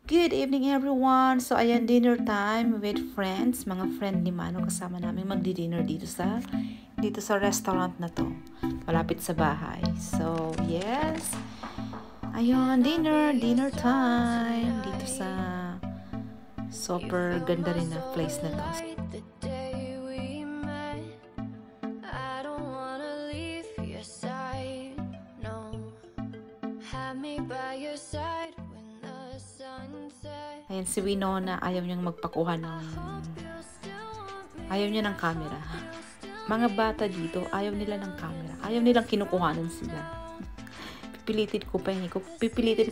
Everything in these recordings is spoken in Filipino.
Good evening everyone! So ayan, dinner time with friends, mga friend ni Mano, kasama namin magdi-dinner dito sa restaurant na to, malapit sa bahay. So yes, ayun, dinner time dito sa super ganda rin na place na to. Ayan, si Winona, ayaw niyang magpakuha ayaw niya ng camera. Mga bata dito, ayaw nila ng camera. Ayaw nilang kinukuhanan sila. Pipilitin ko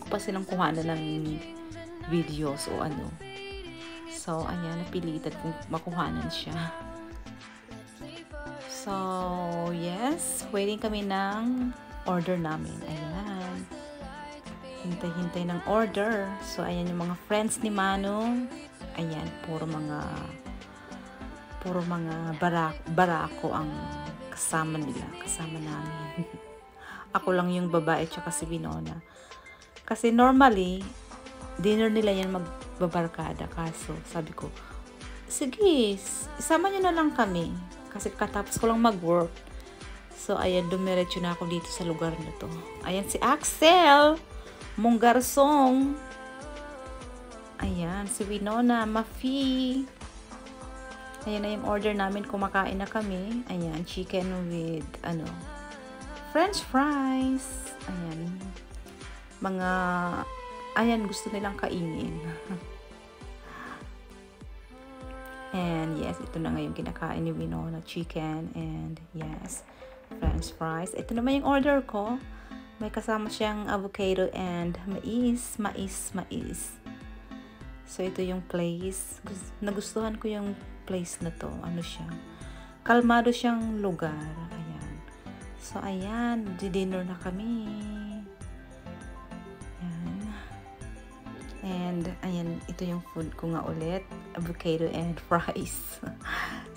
pa silang kuhanan ng videos o ano. So, ayan, napilitan kong makuhanan siya. So, yes, waiting kami ng order namin. Ayan. Hintay ng order. So, ayan yung mga friends ni Manong. Ayan, puro mga barako ang kasama namin. Ako lang yung babae tsaka si Winona. Kasi normally, dinner nila yan magbabarkada. Kaso, sabi ko, sige, isama nyo na lang kami. Kasi katapos ko lang mag-work. So, ayan, dumiretso na ako dito sa lugar na to. Ayan si Axel! Mong garsong. Ayan, si Winona, Mafi. Ayan na yung order namin, kumakain na kami. Ayan, chicken with, French fries. Ayan. Ayan, gusto nilang kainin. And yes, ito na ngayon kinakain ni Winona, chicken and yes, French fries. Ito naman yung order ko. May kasama siyang avocado and mais. So, ito yung place. Nagustuhan ko yung place na to. Ano siya? Kalmado siyang lugar. Ayan. So, ayan. Di-dinner na kami. Ayan. And, ayan. Ito yung food ko nga ulit. Avocado and fries.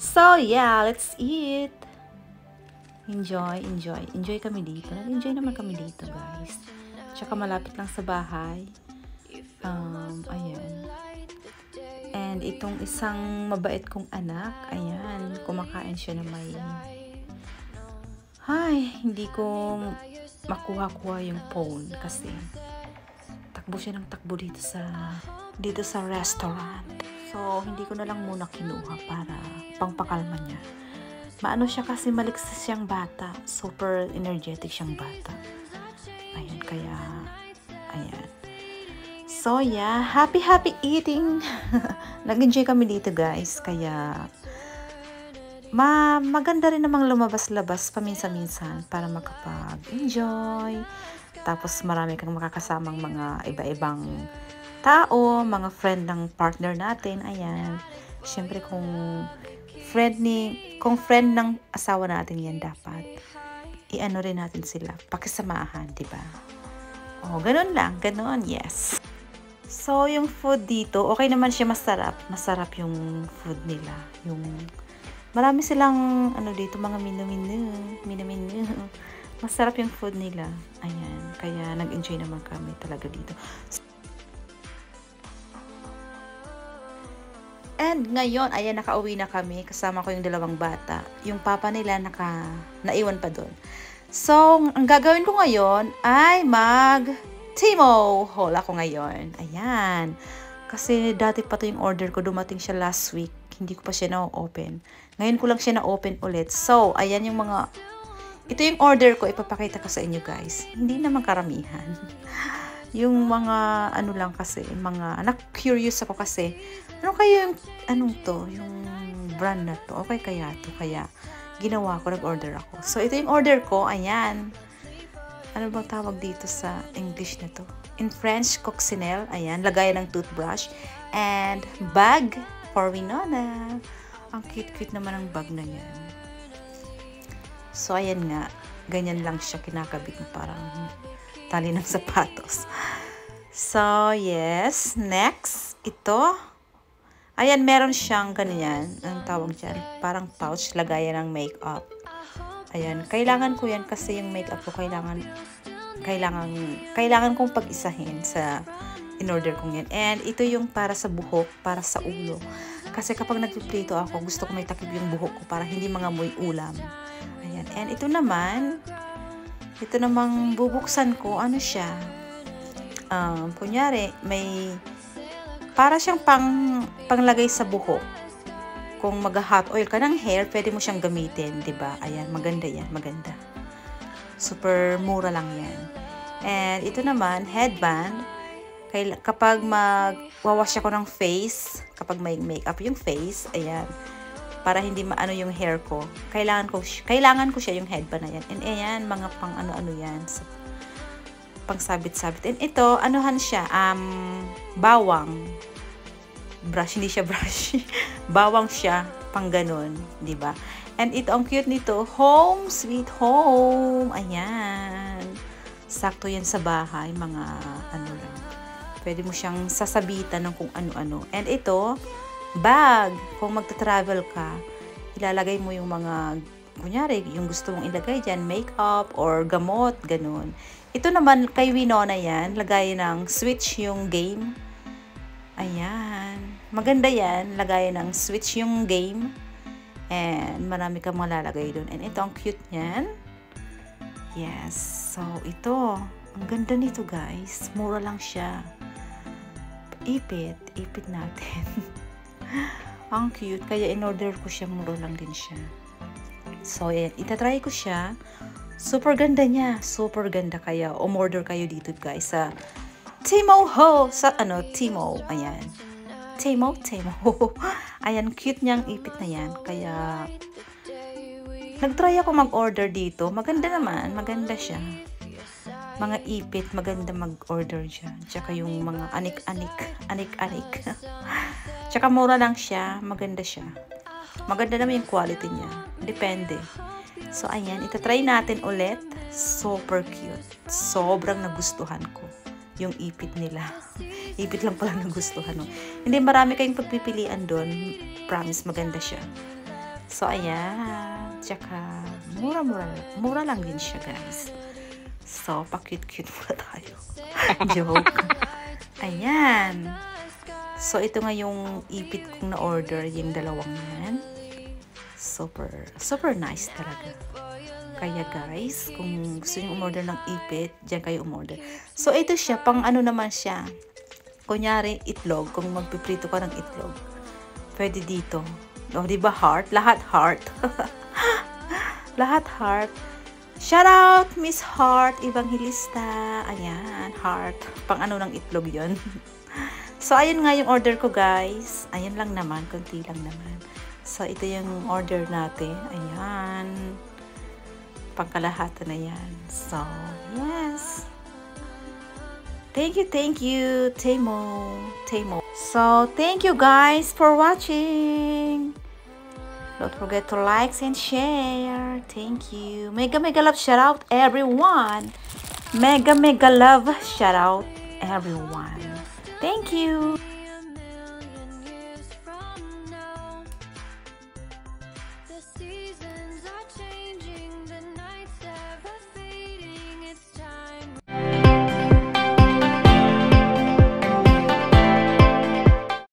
So, yeah. Let's eat. Enjoy kami dito. Nag-enjoy naman kami dito, guys. Tsaka malapit lang sa bahay. Ayan. And itong isang mabait kong anak, ayan, kumakain siya na may... hindi ko makuha yung phone kasi takbo siya ng takbo dito sa restaurant. So, hindi ko na lang muna kinuha para pangpakalma niya. Maano siya kasi maliksis siyang bata. Super energetic siyang bata. Ayan, kaya, ayan. So, yeah. Happy eating. Nag-enjoy kami dito, guys. Kaya, maganda rin namang lumabas-labas paminsan-minsan para makapag-enjoy. Tapos, marami kang makakasamang mga iba-ibang tao, mga friend ng partner natin. Ayan. Siyempre, kung friend ng asawa natin yan, dapat i-ano rin natin sila, pakisamahan, diba? Ganun lang, yes. So, yung food dito, okay naman siya, masarap yung food nila, marami silang, dito, mga minu-minu, masarap yung food nila, ayan, kaya nag-enjoy naman kami talaga dito. And ngayon, ayan, nakauwi na kami. Kasama ko yung dalawang bata. Yung papa nila naiwan pa doon. So, ang gagawin ko ngayon ay Timo haul ako ngayon. Ayan. Kasi dati pa to yung order ko. Dumating siya last week. Hindi ko pa siya na-open. Ngayon ko lang siya na-open ulit. So, ayan yung ito yung order ko. Ipapakita ko sa inyo, guys. Hindi naman karamihan. Yung mga lang kasi, curious ako kasi, ano kaya yung brand na to? Okay kaya to? Kaya, ginawa ko, nag-order ako. So, ito yung order ko, ayan. Ano bang tawag dito sa English na to? In French, coccinelle, ayan, lagayan ng toothbrush, and bag for Winona. Ang cute-cute naman ang bag na yan. So, ayan nga, ganyan lang siya kinakabit na parang tali ng sapatos. So, yes. Next, ito. Ayan, meron siyang ganyan. Ang tawag dyan? Parang pouch, lagayan ng makeup. Ayan, kailangan ko yan kasi yung makeup ko kailangan kong pag-isahin sa in-order kong yan. And ito yung para sa buhok, para sa ulo. Kasi kapag nagpiprito ako, gusto ko may takip yung buhok ko para hindi mangamoy ulam. Ayan. And ito namang bubuksan ko, ano siya? Kunyari, may para siyang panglagay sa buhok. Kung mag-hot oil ka ng hair, pwede mo siyang gamitin, 'di ba? Ayan, maganda 'yan, maganda. Super mura lang 'yan. And ito naman, headband. Kapag magwawash ako ng face, kapag may makeup yung face, ayan, para hindi maano yung hair ko, kailangan ko siya yung headband na yan. And ayan, mga pang ano-ano yan, so, pang sabit-sabit. And ito, anuhan siya, bawang. Brush, hindi siya brush. Bawang siya, pang ganun, di ba? And ito, ang cute nito, home sweet home. Ayan. Sakto yan sa bahay, mga ano lang. Pwede mo siyang sasabitan ng kung ano-ano. And ito, bag. Kung magta-travel ka, ilalagay mo yung mga, kunyari, yung gusto mong ilagay dyan, makeup or gamot, ganun. Ito naman, kay Winona yan, lagay ng switch yung game. Ayan. Maganda yan, lagay ng switch yung game. And marami kang malalagay doon. And ito, ang cute niyan. Yes. So, ito. Ang ganda nito, guys. Mura lang siya. Ipit natin. Ang cute. Kaya in-order ko siya. Mura lang din siya. So, itatry ko siya. Super ganda niya. Super ganda. Kaya, umorder kayo dito, guys. Sa Timo Ho. Sa, Timo. Ayan. Timo. Ayan, cute niyang ipit na yan. Kaya, nag-try ako mag-order dito. Maganda naman. Maganda siya. Mga ipit, maganda mag-order dyan. Tsaka yung mga anik-anik. Tsaka mura lang siya. Maganda siya. Maganda naman yung quality niya. Depende. So, ayan. Itatry natin ulit. Super cute. Sobrang nagustuhan ko yung ipit nila. Ipit lang pala nagustuhan. No? Hindi, marami kayong pagpipilian doon. Promise, maganda siya. So, ayan. Tsaka, mura lang din siya, guys. So, pa-cute-cute muna tayo. Joke. Ayan. So, ito nga yung ipit kong na-order, yung dalawang yan. Super nice talaga. Kaya guys, kung gusto nyo umorder ng ipit, dyan kayo umorder. So, ito siya, pang ano naman siya. Kunyari, itlog. Kung magpiprito ka ng itlog, pwede dito. O, diba heart? Lahat heart. Lahat heart. Shout out, Miss Heart Evangelista. Ayan, heart. Pang ano ng itlog yon. So, ayun nga yung order ko, guys. Ayun lang naman, konti lang naman. So, ito yung order natin. Ayan. Pangkalahatan na yan. So, yes. Thank you, Timo. So, thank you guys for watching. Don't forget to like and share. Thank you. Mega love shout out everyone. Mega love shout out everyone. Thank you.